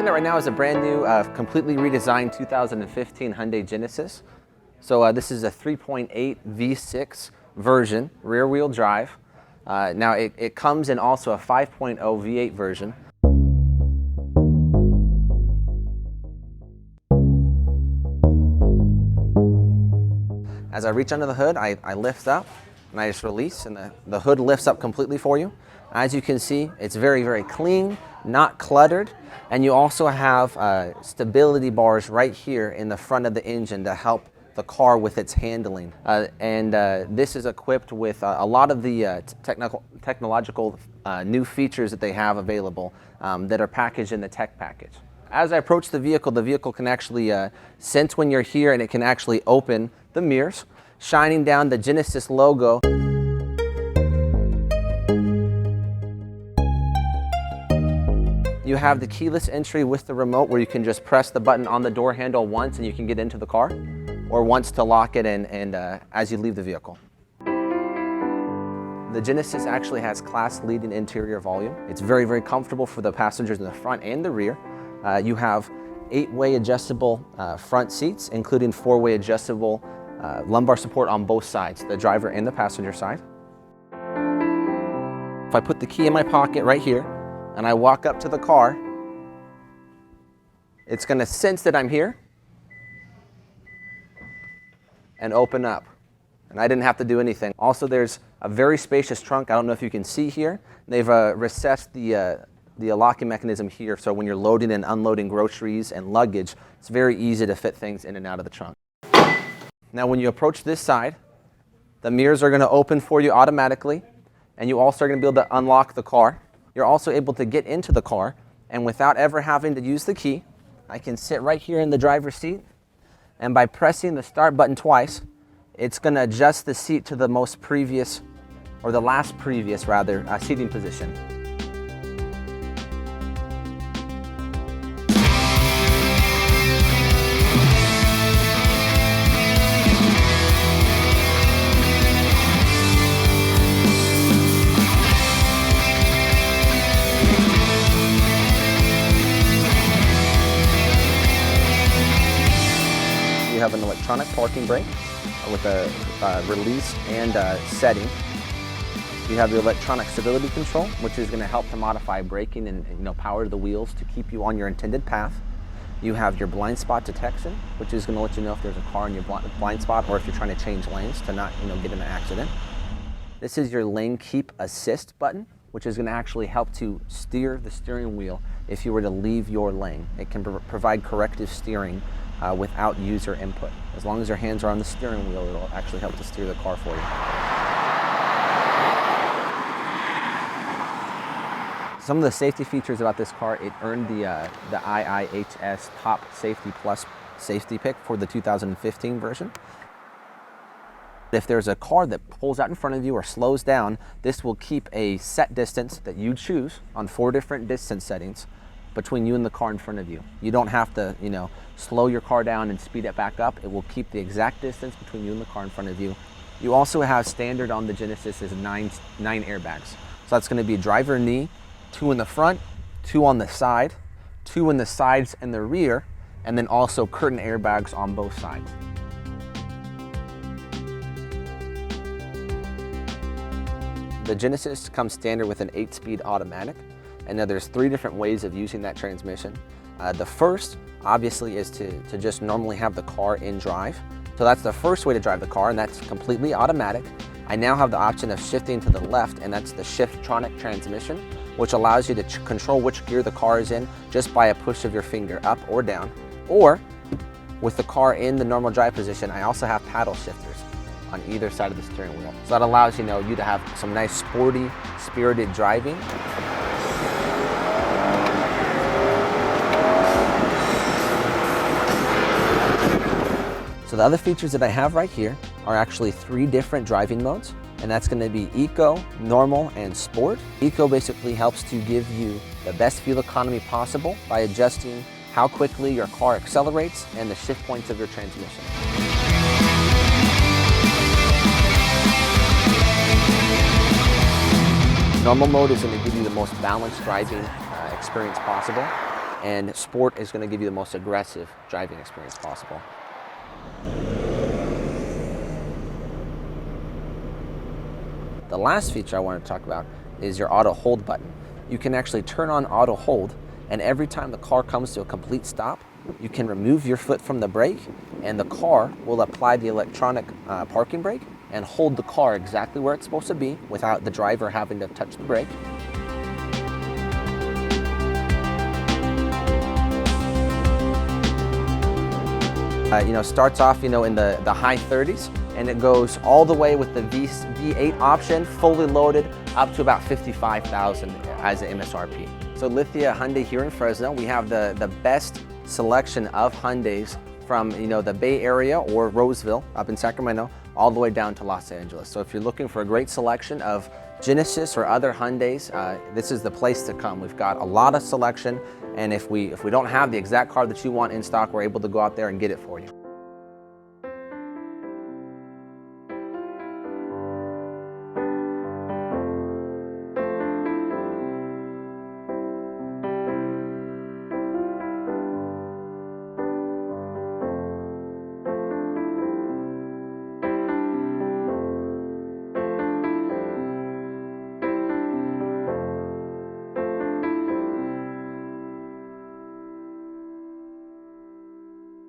at right now is a brand new, completely redesigned 2015 Hyundai Genesis. So this is a 3.8 V6 version, rear wheel drive. Now it comes in also a 5.0 V8 version. As I reach under the hood, I lift up and I just release, and the hood lifts up completely for you. As you can see, it's very, very clean, not cluttered, and you also have stability bars right here in the front of the engine to help the car with its handling. This is equipped with a lot of the technological new features that they have available that are packaged in the tech package. As I approach the vehicle can actually sense when you're here, and it can actually open the mirrors, shining down the Genesis logo. You have the keyless entry with the remote, where you can just press the button on the door handle once and you can get into the car, or once to lock it in and as you leave the vehicle. The Genesis actually has class-leading interior volume. It's very, very comfortable for the passengers in the front and the rear. You have 8-way adjustable front seats, including 4-way adjustable lumbar support on both sides, the driver and the passenger side. If I put the key in my pocket right here and I walk up to the car, it's going to sense that I'm here and open up. And I didn't have to do anything. Also, there's a very spacious trunk. I don't know if you can see here. They've recessed the locking mechanism here, so when you're loading and unloading groceries and luggage, it's very easy to fit things in and out of the trunk. Now when you approach this side, the mirrors are going to open for you automatically, and you also are going to be able to unlock the car. You're also able to get into the car, and without ever having to use the key, I can sit right here in the driver's seat, and by pressing the start button twice, it's going to adjust the seat to the last previous seating position. You have an electronic parking brake with a release and setting. You have your electronic stability control, which is going to help to modify braking and power the wheels to keep you on your intended path. You have your blind spot detection, which is going to let you know if there's a car in your blind spot, or if you're trying to change lanes to not get in an accident. This is your lane keep assist button, which is going to actually help to steer the steering wheel if you were to leave your lane. It can provide corrective steering without user input. As long as your hands are on the steering wheel, it'll actually help to steer the car for you. Some of the safety features about this car, it earned the IIHS Top Safety Plus safety pick for the 2015 version. If there's a car that pulls out in front of you or slows down, this will keep a set distance that you choose on 4 different distance settings between you and the car in front of you. You don't have to, slow your car down and speed it back up. It will keep the exact distance between you and the car in front of you. You also have standard on the Genesis is 9 airbags. So that's going to be driver knee, 2 in the front, 2 on the side, 2 in the sides and the rear, and then also curtain airbags on both sides. The Genesis comes standard with an 8-speed automatic. And now there's 3 different ways of using that transmission. The first, obviously, is to just normally have the car in drive. So that's the first way to drive the car, and that's completely automatic. I now have the option of shifting to the left, and that's the Shift-tronic transmission, which allows you to control which gear the car is in just by a push of your finger up or down. Or, with the car in the normal drive position, I also have paddle shifters on either side of the steering wheel. So that allows you to have some nice sporty, spirited driving. So the other features that I have right here are actually 3 different driving modes, and that's going to be Eco, Normal, and Sport. Eco basically helps to give you the best fuel economy possible by adjusting how quickly your car accelerates and the shift points of your transmission. Normal mode is going to give you the most balanced driving experience possible. and Sport is going to give you the most aggressive driving experience possible. The last feature I want to talk about is your auto hold button. You can actually turn on auto hold, and every time the car comes to a complete stop, you can remove your foot from the brake, and the car will apply the electronic parking brake and hold the car exactly where it's supposed to be without the driver having to touch the brake. Starts off, in the high 30s, and it goes all the way with the V8 option, fully loaded, up to about $55,000 as an MSRP. So Lithia Hyundai here in Fresno, we have the best selection of Hyundais from the Bay Area or Roseville up in Sacramento, all the way down to Los Angeles. So if you're looking for a great selection of Genesis or other Hyundais, this is the place to come. We've got a lot of selection, and if we don't have the exact car that you want in stock, we're able to go out there and get it for you.